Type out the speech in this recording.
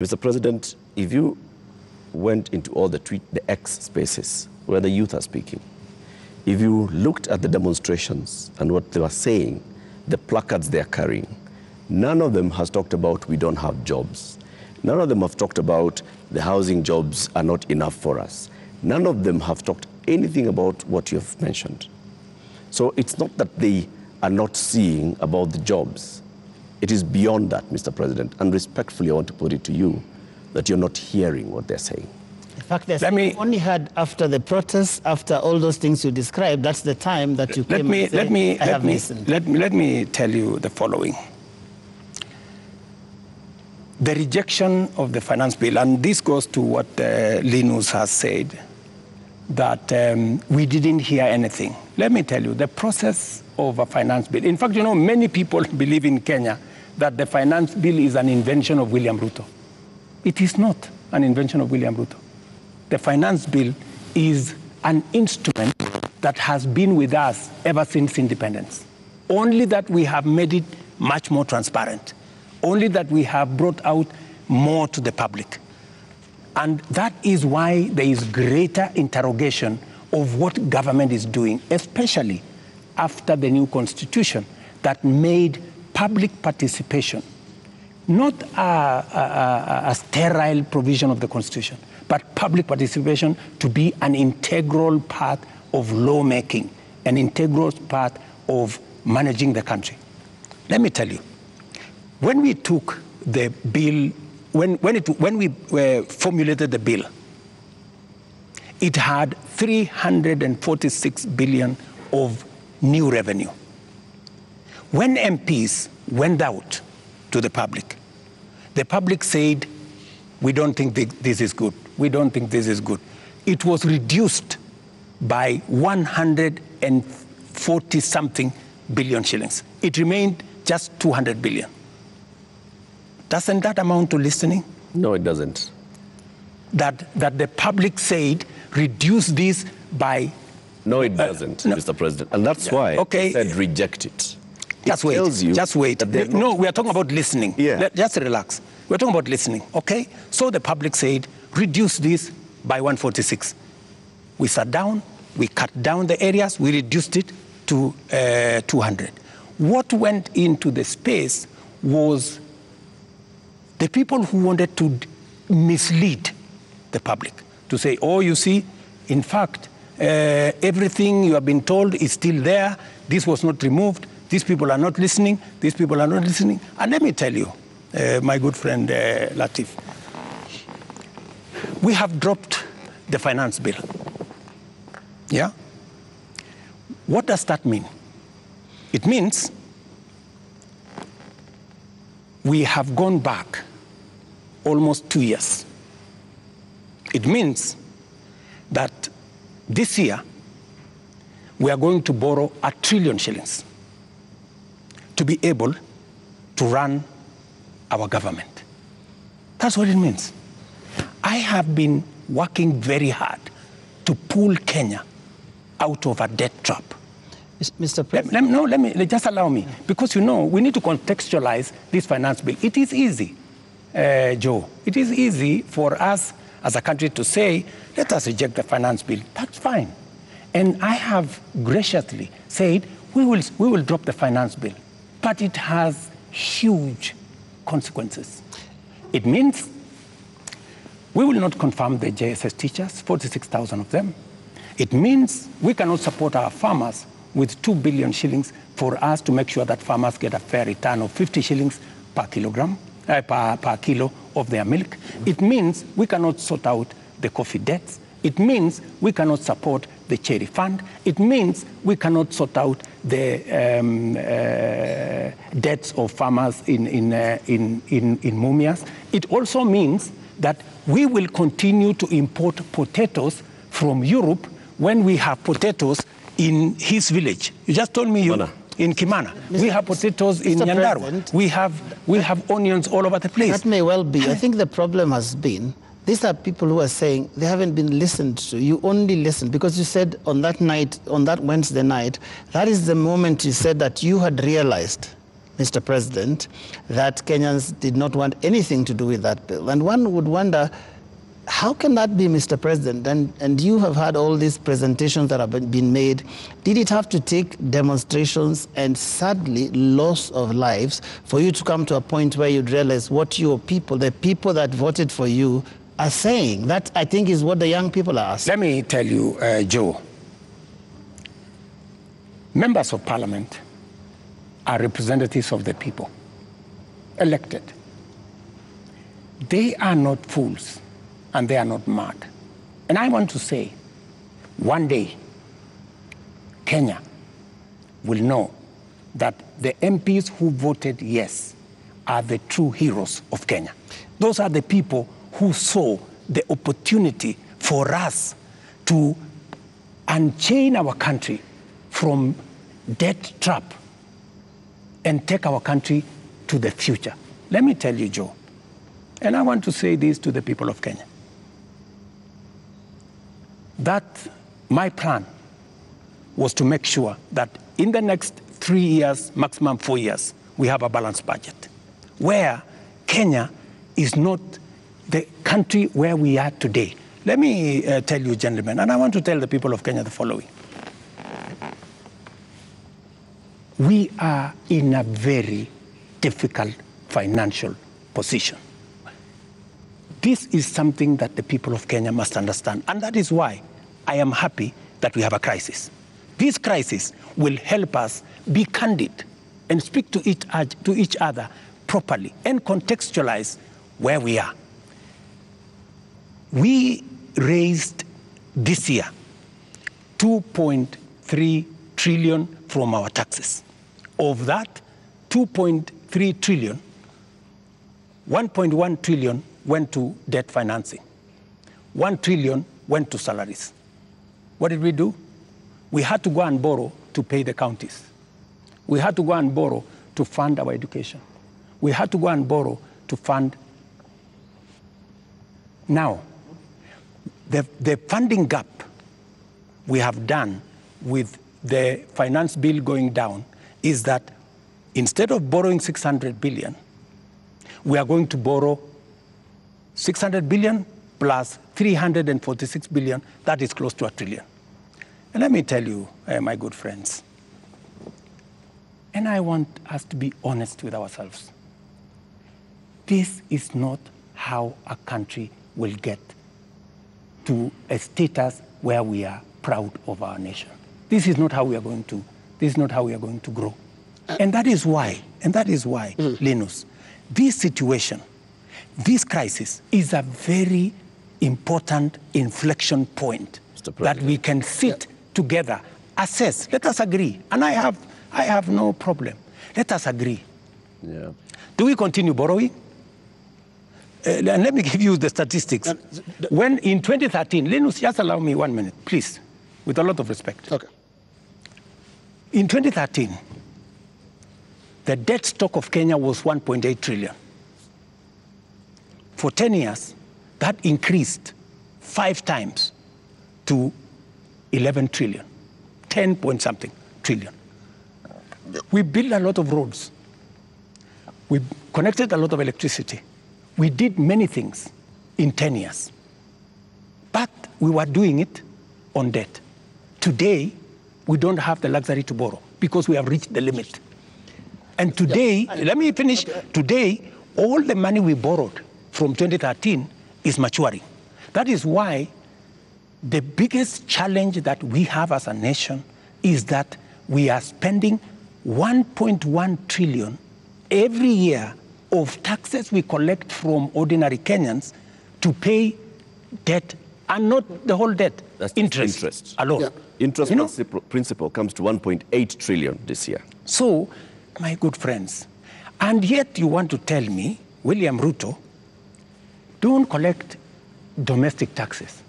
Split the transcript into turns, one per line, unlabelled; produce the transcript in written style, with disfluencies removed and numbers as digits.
Mr. President, if you went into all the X spaces where the youth are speaking, if you looked at the demonstrations and what they were saying, the placards they are carrying, none of them has talked about we don't have jobs. None of them have talked about the housing jobs are not enough for us. None of them have talked anything about what you have mentioned. So it's not that they are not seeing about the jobs. It is beyond that, Mr. President. And respectfully, I want to put it to you that you're not hearing what they're saying.
In fact, we only heard after the protests, after all those things you described, that's the time that you came and said, I have listened.
Let me tell you the following. The rejection of the finance bill, and this goes to what Linus has said, that we didn't hear anything. Let me tell you, the process of a finance bill, in fact, you know, many people believe in Kenya that the finance bill is an invention of William Ruto. It is not an invention of William Ruto. The finance bill is an instrument that has been with us ever since independence. Only that we have made it much more transparent. Only that we have brought out more to the public. And that is why there is greater interrogation of what government is doing, especially after the new constitution that made public participation not a sterile provision of the constitution, but public participation to be an integral part of lawmaking, an integral part of managing the country. Let me tell you, when we took the bill, when we formulated the bill, it had 346 billion of new revenue. When MPs went out to the public said, we don't think this is good. We don't think this is good. It was reduced by 140-something billion shillings. It remained just 200 billion. Doesn't that amount to listening?
No, it doesn't.
That the public said, reduce this by...
No, it doesn't, Mr. President. And that's why I said reject it.
Just wait. No, we are talking about listening.
Yeah.
Just relax. We're talking about listening, okay? So the public said, reduce this by 146. We sat down, we cut down the areas, we reduced it to 200. What went into the space was the people who wanted to mislead the public, to say, oh, you see, in fact, everything you have been told is still there. This was not removed. These people are not listening. These people are not listening. And let me tell you, my good friend Latif, we have dropped the finance bill. Yeah? What does that mean? It means we have gone back almost 2 years. It means that this year we are going to borrow 1 trillion shillings to be able to run our government. That's what it means. I have been working very hard to pull Kenya out of a debt trap.
Mr. President.
Let me just allow me, because you know we need to contextualize this finance bill. It is easy, Joe. It is easy for us as a country to say, let us reject the finance bill. That's fine. And I have graciously said, we will drop the finance bill. But it has huge consequences. It means we will not confirm the JSS teachers, 46,000 of them. It means we cannot support our farmers with 2 billion shillings for us to make sure that farmers get a fair return of 50 shillings per kilogram, per kilo of their milk. It means we cannot sort out the coffee debts. It means we cannot support the cherry fund. It means we cannot sort out the debts of farmers in Mumias. It also means that we will continue to import potatoes from Europe when we have potatoes in his village. You just told me in Kimana. We have potatoes in Nyandarua. We have onions all over the place.
That may well be. I think the problem has been, these are people who are saying they haven't been listened to. You only listened because you said on that night, on that Wednesday night, that is the moment you said that you had realized Mr. President, that Kenyans did not want anything to do with that bill. And one would wonder, how can that be, Mr. President? And you have had all these presentations that have been made. Did it have to take demonstrations and sadly loss of lives for you to come to a point where you'd realize what your people, the people that voted for you, are saying? That, I think, is what the young people are asking.
Let me tell you, Joe, members of parliament are representatives of the people, elected. They are not fools. And they are not mad. And I want to say, one day, Kenya will know that the MPs who voted yes are the true heroes of Kenya. Those are the people who saw the opportunity for us to unchain our country from debt trap and take our country to the future. Let me tell you, Joe, and I want to say this to the people of Kenya, that my plan was to make sure that in the next 3 years, maximum 4 years, we have a balanced budget, where Kenya is not the country where we are today. Let me tell you, gentlemen, and I want to tell the people of Kenya the following. We are in a very difficult financial position. This is something that the people of Kenya must understand, and that is why I am happy that we have a crisis. This crisis will help us be candid and speak to each other properly and contextualize where we are. We raised this year 2.3 trillion from our taxes. Of that 2.3 trillion, 1.1 trillion went to debt financing. 1 trillion went to salaries. What did we do? We had to go and borrow to pay the counties. We had to go and borrow to fund our education. We had to go and borrow to fund. Now, the funding gap we have done with the finance bill going down is that instead of borrowing 600 billion, we are going to borrow 600 billion plus 346 billion, that is close to $1 trillion. And let me tell you, my good friends, and I want us to be honest with ourselves. This is not how a country will get to a status where we are proud of our nation. This is not how we are going to grow. And that is why, Linus, this situation, this crisis is a very important inflection point that we can sit together, assess. Let us agree. And I have no problem. Let us agree.
Yeah.
Do we continue borrowing? And let me give you the statistics. When in 2013, Linus, just allow me 1 minute, please, with a lot of respect.
Okay.
In 2013, the debt stock of Kenya was 1.8 trillion. For 10 years, that increased 5 times to 11 trillion, 10 point something trillion. We built a lot of roads. We connected a lot of electricity. We did many things in 10 years. But we were doing it on debt. Today, we don't have the luxury to borrow because we have reached the limit. And today, let me finish. Today, all the money we borrowed from 2013 is maturing. That is why the biggest challenge that we have as a nation is that we are spending 1.1 trillion every year of taxes we collect from ordinary Kenyans to pay debt, and not the whole debt.
That's
interest alone.
Yeah.
Interest principal comes to 1.8 trillion this year.
So, my good friends, and yet you want to tell me, William Ruto, don't collect domestic taxes.